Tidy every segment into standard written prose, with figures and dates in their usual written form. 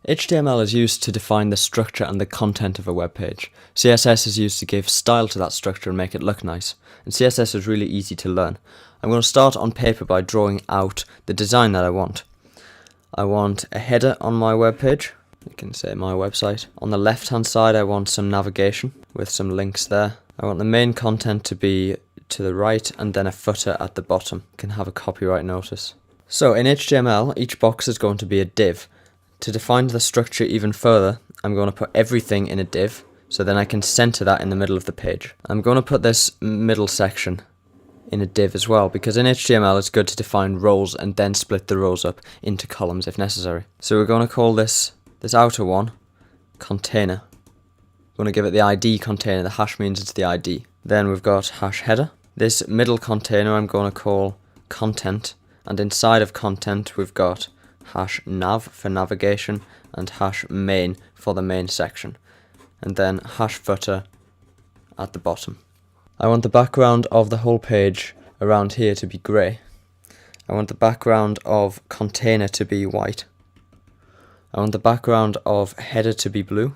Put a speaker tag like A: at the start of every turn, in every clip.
A: HTML is used to define the structure and the content of a web page. CSS is used to give style to that structure and make it look nice. And CSS is really easy to learn. I'm going to start on paper by drawing out the design that I want. I want a header on my web page. You can say my website. On the left hand side I want some navigation with some links there. I want the main content to be to the right and then a footer at the bottom. You can have a copyright notice. So in HTML each box is going to be a div. To define the structure even further, I'm going to put everything in a div, so then I can center that in the middle of the page. I'm going to put this middle section in a div as well, because in HTML it's good to define rows and then split the rows up into columns if necessary. So we're going to call this outer one container. We're going to give it the ID container. The hash means it's the ID. Then we've got hash header. This middle container I'm going to call content, and inside of content we've got hash nav for navigation and hash main for the main section, and then hash footer at the bottom. I want the background of the whole page around here to be grey. I want the background of container to be white. I want the background of header to be blue,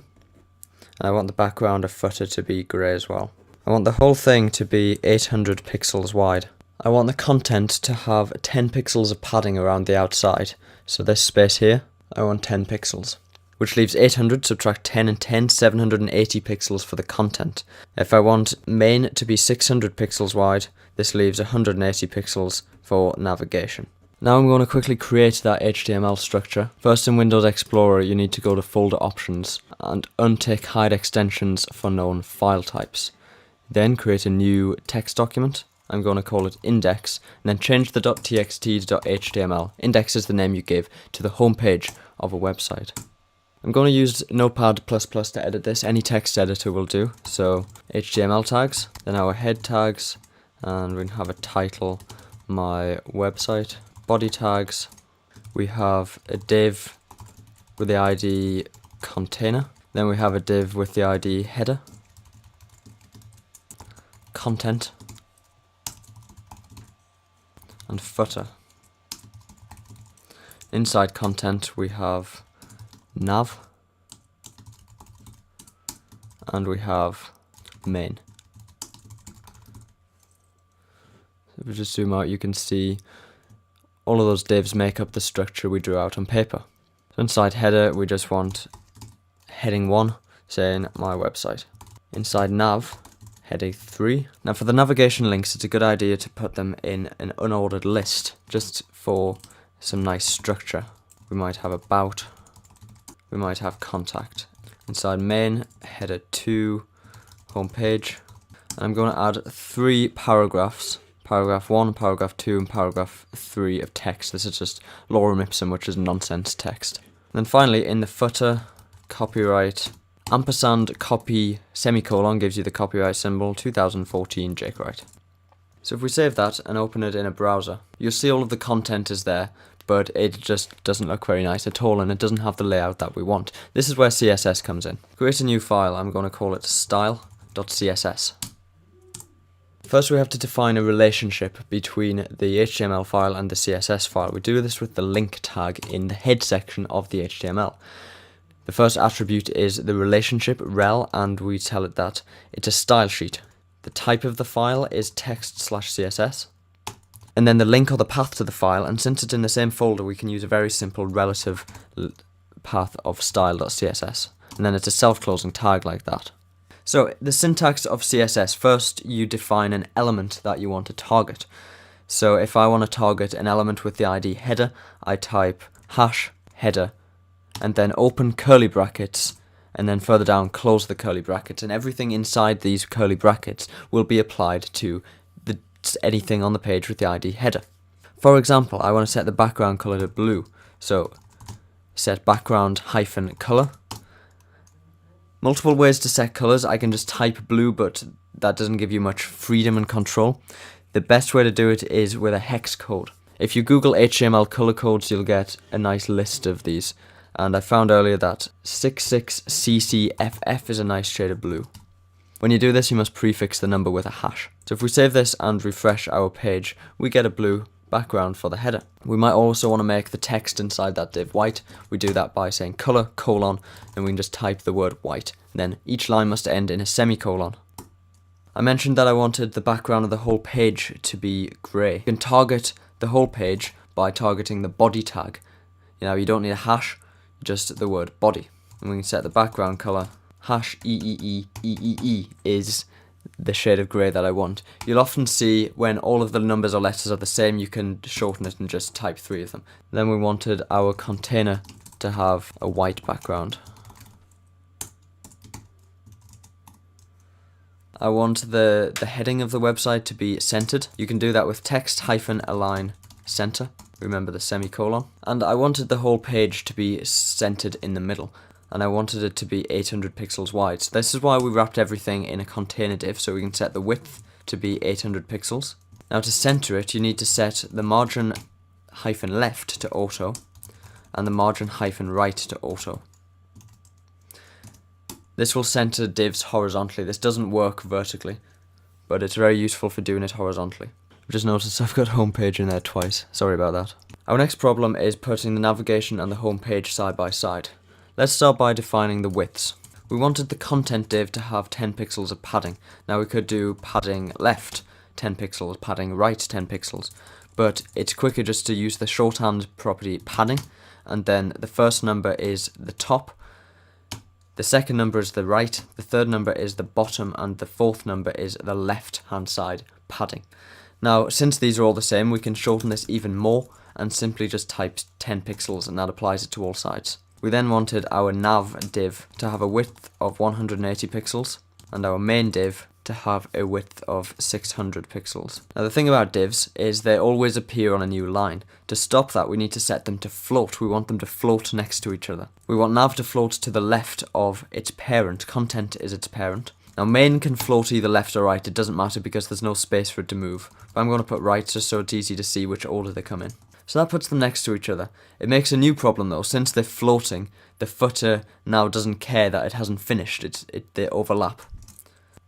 A: and I want the background of footer to be grey as well. I want the whole thing to be 800 pixels wide. I want the content to have 10 pixels of padding around the outside. So this space here, I want 10 pixels. Which leaves 800, subtract 10 and 10, 780 pixels for the content. If I want main to be 600 pixels wide, this leaves 180 pixels for navigation. Now I'm going to quickly create that HTML structure. First, in Windows Explorer you need to go to Folder Options and untick Hide Extensions for known file types. Then create a new text document. I'm going to call it index, and then change the .txt to .html. Index is the name you give to the home page of a website. I'm going to use Notepad++ to edit this. Any text editor will do. So HTML tags, then our head tags, and we can have a title, my website. Body tags, we have a div with the ID container. Then we have a div with the ID header. Content. And footer. Inside content we have nav and we have main. So if we just zoom out you can see all of those divs make up the structure we drew out on paper. So inside header we just want heading 1 saying my website. Inside nav, heading 3. Now for the navigation links it's a good idea to put them in an unordered list just for some nice structure. We might have about, we might have contact. Inside main, header 2, homepage. And I'm going to add 3 paragraphs. Paragraph 1, paragraph 2 and paragraph 3 of text. This is just lorem ipsum, which is nonsense text. And then finally in the footer, copyright ampersand copy semicolon gives you the copyright symbol 2014 Jake Wright. So if we save that and open it in a browser, you'll see all of the content is there, but it just doesn't look very nice at all and it doesn't have the layout that we want. This is where CSS comes in. Create a new file. I'm going to call it style.css. First we have to define a relationship between the HTML file and the CSS file. We do this with the link tag in the head section of the HTML. The first attribute is the relationship rel, and we tell it that it's a style sheet. The type of the file is text/CSS, and then the link or the path to the file, and since it's in the same folder we can use a very simple relative path of style.css, and then it's a self-closing tag like that. So the syntax of CSS, first you define an element that you want to target. So if I want to target an element with the ID header, I type hash header and then open curly brackets and then further down close the curly brackets, and everything inside these curly brackets will be applied to anything on the page with the ID header. For example, I want to set the background color to blue, so set background hyphen color. Multiple ways to set colors. I can just type blue, but that doesn't give you much freedom and control. The best way to do it is with a hex code. If you Google HTML color codes you'll get a nice list of these. And I found earlier that 66CCFF is a nice shade of blue. When you do this, you must prefix the number with a hash. So if we save this and refresh our page, we get a blue background for the header. We might also want to make the text inside that div white. We do that by saying color, colon, and we can just type the word white. Then each line must end in a semicolon. I mentioned that I wanted the background of the whole page to be grey. You can target the whole page by targeting the body tag. You don't need a hash, just the word body. And we can set the background color hash EEE is the shade of grey that I want. You'll often see when all of the numbers or letters are the same, you can shorten it and just type 3 of them. Then we wanted our container to have a white background. I want the heading of the website to be centered. You can do that with text-align center. Remember the semicolon. And I wanted the whole page to be centered in the middle. And I wanted it to be 800 pixels wide. So this is why we wrapped everything in a container div, so we can set the width to be 800 pixels. Now to center it, you need to set the margin -left to auto and the margin -right to auto. This will center divs horizontally. This doesn't work vertically, but it's very useful for doing it horizontally. I've just noticed I've got homepage in there twice. Sorry about that. Our next problem is putting the navigation and the homepage side by side. Let's start by defining the widths. We wanted the content div to have 10 pixels of padding. Now we could do padding left 10 pixels, padding right 10 pixels, but it's quicker just to use the shorthand property padding, and then the first number is the top, the second number is the right, the third number is the bottom, and the fourth number is the left hand side padding. Now since these are all the same, we can shorten this even more and simply just type 10 pixels, and that applies it to all sides. We then wanted our nav div to have a width of 180 pixels and our main div to have a width of 600 pixels. Now the thing about divs is they always appear on a new line. To stop that, we need to set them to float. We want them to float next to each other. We want nav to float to the left of its parent. Content is its parent. Now main can float either left or right. It doesn't matter because there's no space for it to move. But I'm going to put right just so it's easy to see which order they come in. So that puts them next to each other. It makes a new problem though. Since they're floating, the footer now doesn't care that it hasn't finished. They overlap.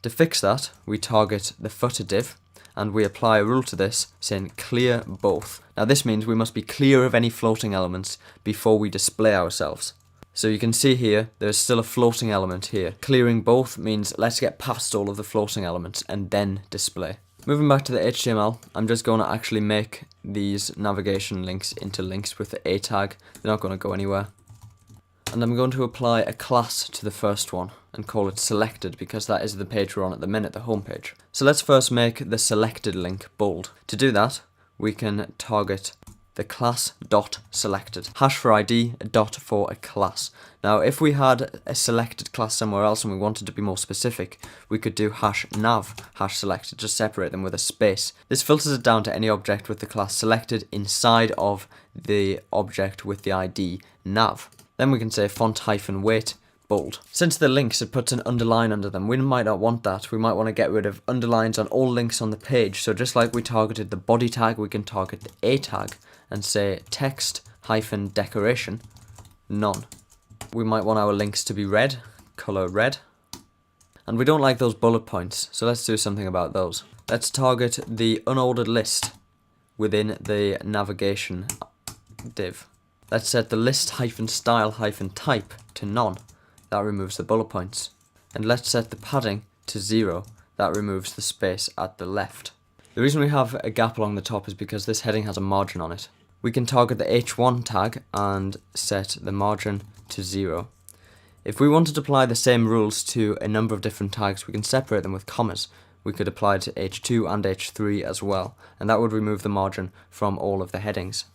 A: To fix that, we target the footer div and we apply a rule to this saying clear both. Now this means we must be clear of any floating elements before we display ourselves. So you can see here, there's still a floating element here. Clearing both means let's get past all of the floating elements and then display. Moving back to the HTML, I'm just going to actually make these navigation links into links with the A tag. They're not going to go anywhere. And I'm going to apply a class to the first one and call it selected because that is the page we're on at the minute, the home page. So let's first make the selected link bold. To do that, we can target the class dot selected. Hash for ID, a dot for a class. Now if we had a selected class somewhere else and we wanted to be more specific, we could do hash nav hash selected, just separate them with a space. This filters it down to any object with the class selected inside of the object with the ID nav. Then we can say font-weight bold. Since they're links, it puts an underline under them. We might not want that. We might want to get rid of underlines on all links on the page. So just like we targeted the body tag, we can target the A tag and say text-decoration none. We might want our links to be red, color red. And we don't like those bullet points, so let's do something about those. Let's target the unordered list within the navigation div. Let's set the list-style-type to none. That removes the bullet points. And let's set the padding to 0. That removes the space at the left. The reason we have a gap along the top is because this heading has a margin on it. We can target the h1 tag and set the margin to 0. If we wanted to apply the same rules to a number of different tags, we can separate them with commas. We could apply it to h2 and h3 as well, and that would remove the margin from all of the headings.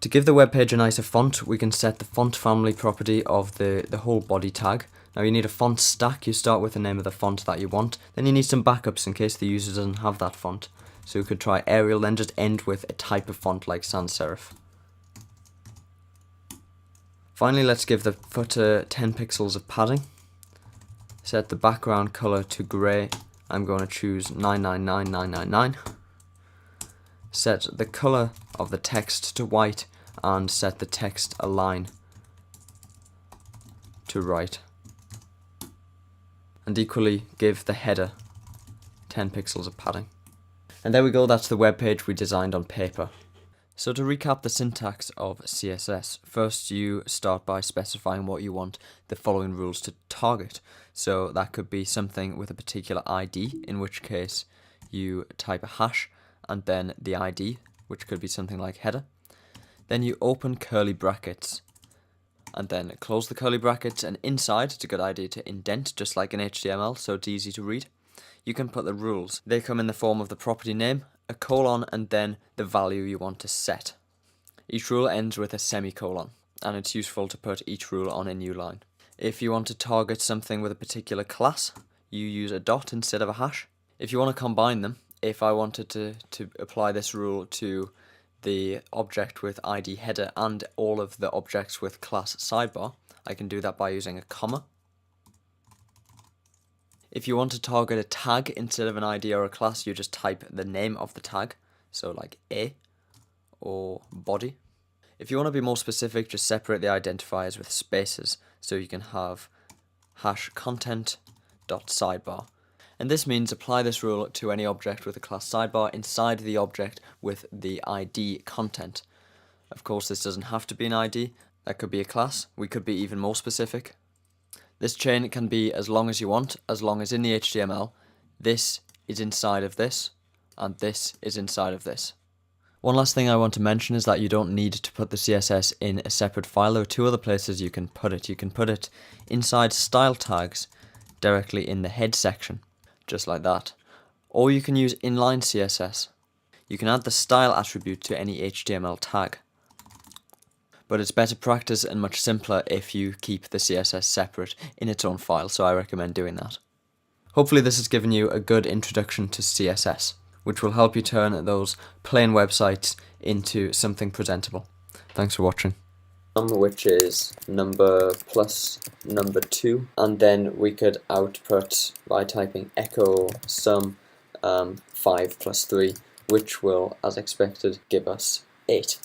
A: To give the web page a nicer font, we can set the font family property of the whole body tag. Now you need a font stack. You start with the name of the font that you want, then you need some backups in case the user doesn't have that font. So you could try Arial, then just end with a type of font like sans serif. Finally, let's give the footer 10 pixels of padding. Set the background color to grey. I'm going to choose 999999. Set the color of the text to white and set the text align to right. And equally give the header 10 pixels of padding. And there we go, that's the web page we designed on paper. So to recap the syntax of CSS, first you start by specifying what you want the following rules to target. So that could be something with a particular ID, in which case you type a hash and then the ID, which could be something like header. Then you open curly brackets and then close the curly brackets, and inside it's a good idea to indent just like in HTML so it's easy to read. You can put the rules. They come in the form of the property name, a colon, and then the value you want to set. Each rule ends with a semicolon, and it's useful to put each rule on a new line. If you want to target something with a particular class, you use a dot instead of a hash. If you want to combine them, if I wanted to apply this rule to the object with ID header and all of the objects with class sidebar, I can do that by using a comma. If you want to target a tag instead of an ID or a class, you just type the name of the tag, so like A or body. If you want to be more specific, just separate the identifiers with spaces, so you can have hash content.sidebar. And this means apply this rule to any object with a class sidebar inside the object with the ID content. Of course, this doesn't have to be an ID, that could be a class. We could be even more specific. This chain can be as long as you want, as long as in the HTML, this is inside of this, and this is inside of this. One last thing I want to mention is that you don't need to put the CSS in a separate file. There are two other places you can put it. You can put it inside style tags, directly in the head section, just like that. Or you can use inline CSS. You can add the style attribute to any HTML tag. But it's better practice and much simpler if you keep the CSS separate in its own file, so I recommend doing that. Hopefully this has given you a good introduction to CSS, which will help you turn those plain websites into something presentable. Thanks for watching. Which is number plus number 2, and then we could output by typing echo sum 5 plus 3, which will, as expected, give us 8.